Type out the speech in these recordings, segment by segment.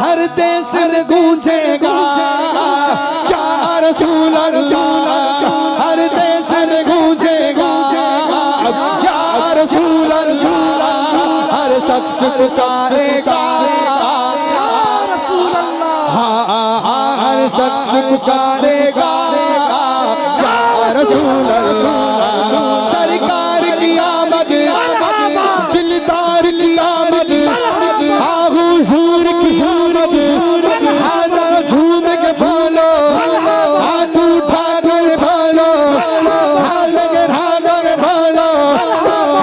हर देश में गूंजेगा या रसूल अल्लाह, हर देश में गूंजेगा या रसूल अल्लाह, हर शख्स पुकारेगा या रसूल अल्लाह, हर शख्स पुकारेगा या रसूल अल्लाह। सरकार की आमद, दिलदार की आमद, हुजूर की आमद, हाथ झूम के बोलो, हाथ उठा कर बोलो, हाथ बोलो,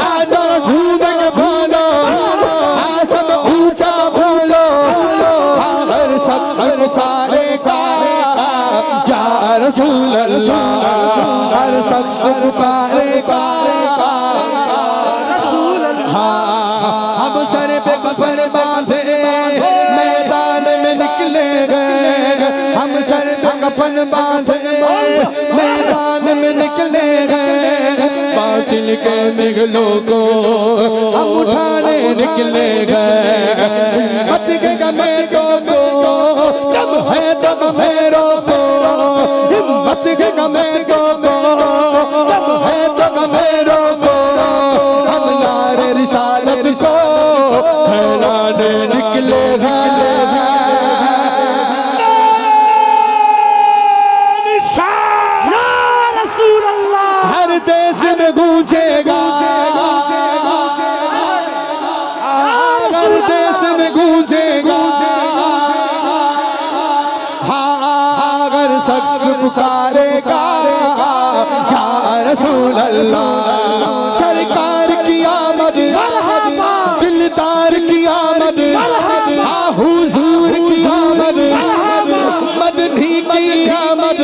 हाथ झूम के बोलो, सब ऊंचा बोलो, हर शख्स पुकारेगा या रसूल अल्लाह, हर शख्स पुकारेगा रसूल अल्लाह। हम सर पे कफन बांधे मैदान में निकले गए, हम सर पे कफन बांधे मैदान में निकले गए, बातिल के मिगलों को हम उठाने निकले गए, हिम्मत के गमेरों को दम है तो गमेरों को, हिम्मत के गमेरों को दम है तो गमेरों को, हम नारे रिसालत को फैलाने निकले हैं। रसूल अल्लाह हर देश में गूंजेगा, हर देश में गूंजेगा, हर शख्स पुकारेगा या रसूल अल्लाह। सरकार की आमद, दिलदार की आमद, हुजूर की आमद, मदनी की आमद,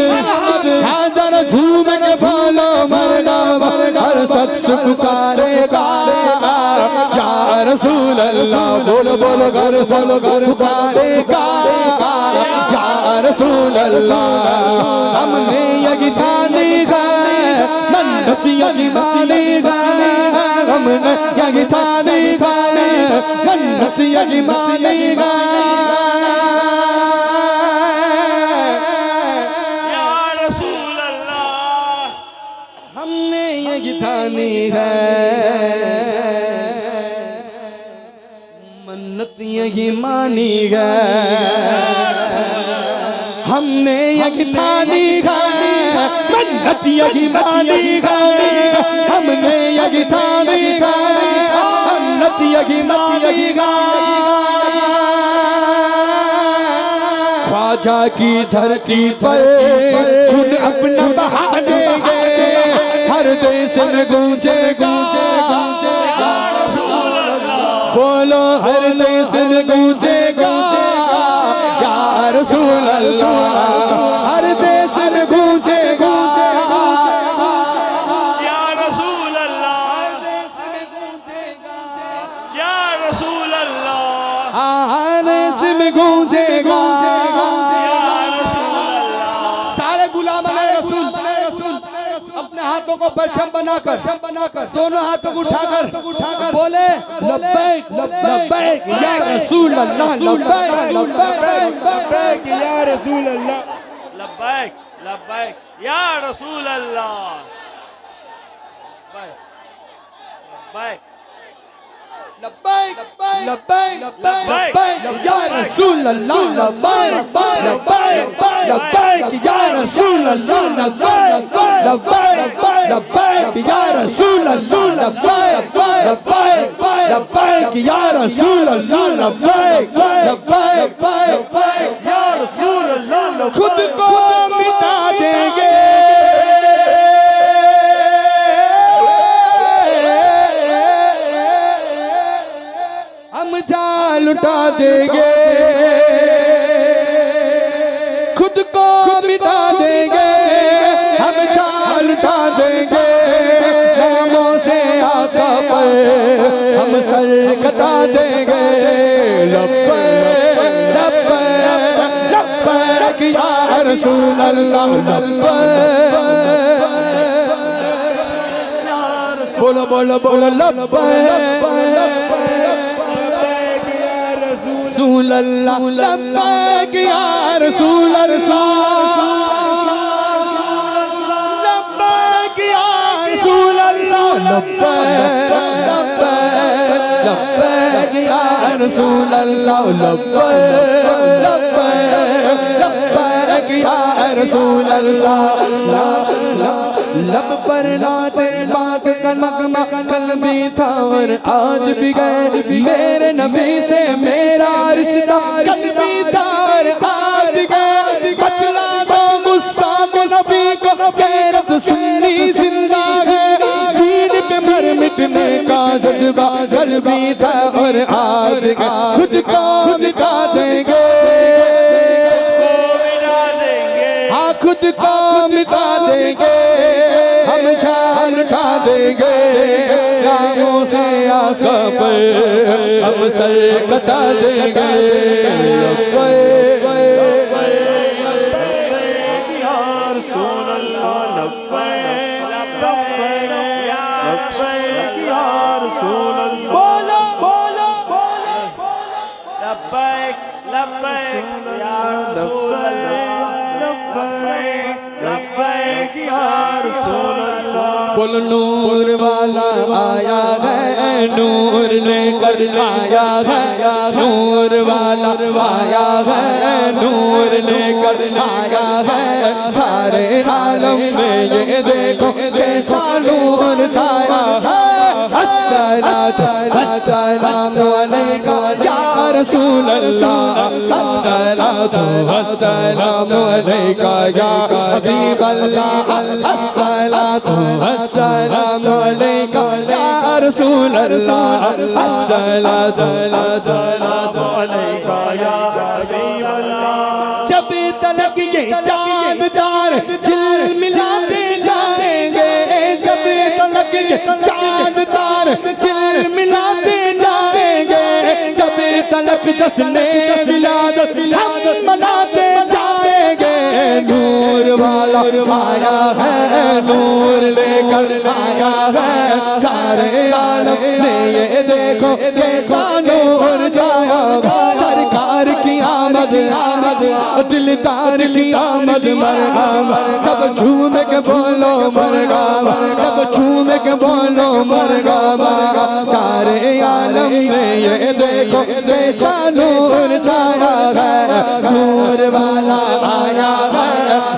हाजर झूम के बोलो मरना, हर शख्स पुकारेगा या रसूल अल्लाह। बोलो बोलो घर बोलो घर पुकारेगा या रसूल अल्लाह। हमने यही ठानी है मन्नत यही मानी है, हमने यही ठानी है मन्नत यही मानी है। या रसूल अल्लाह हमने यही ठानी है मन्नत यही मानी है, हमने यही ठानी है मन्नत यही मानी है, हमने यही ठानी है मन्नत यही मानी है। ख्वाजा की धरती पर खुद अपना बहा देंगे, हर देश में गूंजे गूंजे गूंजेगा, बोलो हर देश में गूंजेगा या रसूल अल्लाह, हर देश में गूंजेगा या रसूल अल्लाह, हर देश में गूंजेगा या रसूल अल्लाह, हर देश में गूंजेगा। सारे गुलाम रसूल अपने हाथों को परचम बनाकर दोनों हाथों को उठाकर बोले लब्बैक लब्बैक या रसूल अल्लाह, लब्बैक लब्बैक या रसूल अल्लाह, लब्बैक लब्बैक या रसूल अल्लाह, लब्बैक लब्बैक लब्बैक लब्बैक या रसूल अल्लाह, लब्बैक लब्बैक लब्बैक या रसूल अल्लाह, लब्बैक लब्बैक या रसूल अल्लाह, लब्बैक लब्बैक या रसूल अल्लाह, लब्बैक लब्बैक या रसूल अल्लाह। खुद को मिटा देंगे हम जान लुटा देंगे, खुद को मिटा देंगे हम जान लुटा देंगे, नामों से आका पर हम सर कटा देंगे। लब्बैक लब्बैक लब्बैक या रसूल अल्लाह, लब्बैक बोलो बोलो बोलो लब्बैक रसूल अल्लाह लब्बैक या रसूल अल्लाह लब्बैक या रसूल अल्लाह लब्बैक लब्बैक या रसूल अल्लाह लब्बैक लब्बैक या रसूल अल्लाह लब पर नाते पाक का नगमा कल भी था और आज भी गए मेरे नबी से मेरा रिश्ता कल भी था और आज गए बतला दो मुस्ताक नबी को गैरत सुन्नी जिंदा है दीन पे मर मिटने का जज्बा कल भी था और आज गए खुद को मिटा देंगे हाँ खुद को मिटा देंगे हम जान उठा देंगे राहों से आका पर हम सर कसा देंगे बोलो बोलो बोलो लब्बैक लब्बैक या रसूल अल्लाह लब्बैक या रसूल अल्लाह बोल नूर वाला आया है नूर लेकर आया है नूर वाला आया है नूर लेकर आया है सारे आलम में ये देखो कैसा नूर छाया है अस्सलातु वस्सलामु अलैका या रसूल अल्लाह अस्सलातु वस्सलामु अलैका या हबीब अल्लाह अस्सलातु वस्सलामु अलैका या रसूल अल्लाह अस्सलातु वस्सलामु अलैका या हबीब अल्लाह जब तलक ये चांद तार झिलमिलाते जाएंगे जब तलक ये चांद तार झिलमिलाते जाएंगे जब तलक जश्ने विलादत हम मनाते जाएंगे नूर वाला आया है नूर लेकर आया है सारे आलम में ये देखो कैसा नूर छाया सरकार की आमद आमद दिलदार की आमद मरहबा सब झूम के बोलो मरहबा सब झूम के बोलो मरहबा सारे आलम में ये देखो कैसा नूर छाया है नूर वाला आया है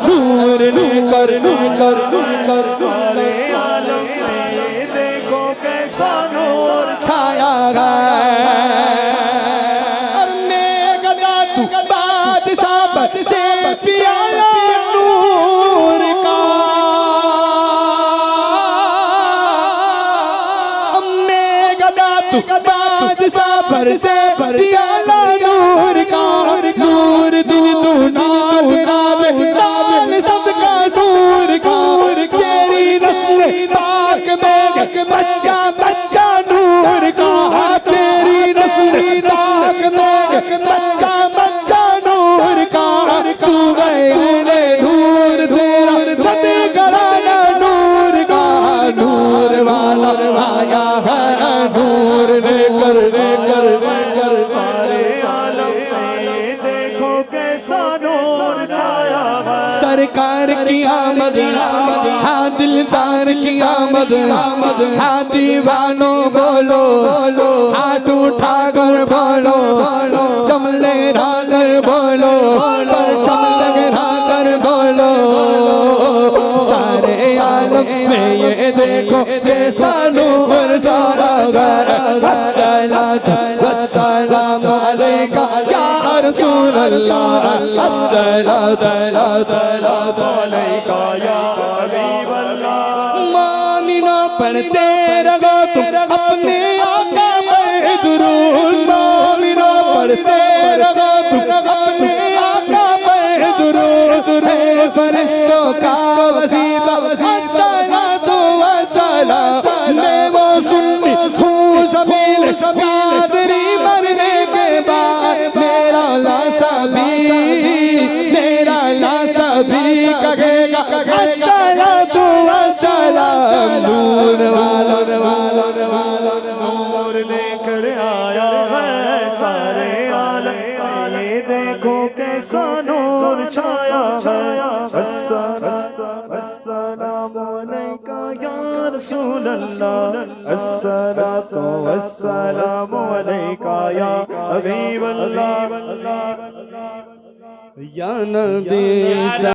नूर लेकर लेकर लेकर सारे आलम में ये देखो कैसा नूर छाया है और मेघना तू बादशाह से प्याला नूर का मेघना तू बादशाह से प्याला नूर का नूर दिल तू नाग राग राग सबका सूर का तेरी नस्ल पाक में बच्चा बच्चा नूर का तेरी नस्ल पाक में बच्चा बच्चा नूर का तू गए नूर तेरा सभी घराना नूर का नूर वाला आया है नूर लेकर लेकर लेकर सारे आलम में ये देखो कैसा नूर छाया है सरकार की आमद हाँ दिलदार की आमद हाँ दीवानों बोलो हाथ उठा कर बोलो चमले कर बोलो चमले कर बोलो सारे आलम में ये देखो कैसा नूर छाया है अस्सलातु वस्सलामु अलैका या रसूल अल्लाह अस्सलातु वस्सलामु अलैका या हबीब अल्लाह मामिना पढ़ते रहो तुम अपने आका पर दुरूद मामिना पढ़ते रहो तुम अपने आका पर दुरूद फरिश्तों का वजीफा अस्सलातु वस्सलाम मैं वो सुन्नी हूँ ज़मीन कादरी मरने के बाद मेरा लाशा भी कहेगा अस्सलातु वस्सलाम नूर वाला नूर लेकर आया है सारे आलम ये देखो कैसा नूर छाया है अस्सलामु अलैका या रसूल अल्लाह अस्सलातु वस्सलामु अलैका या हबीब अल्लाह या नबी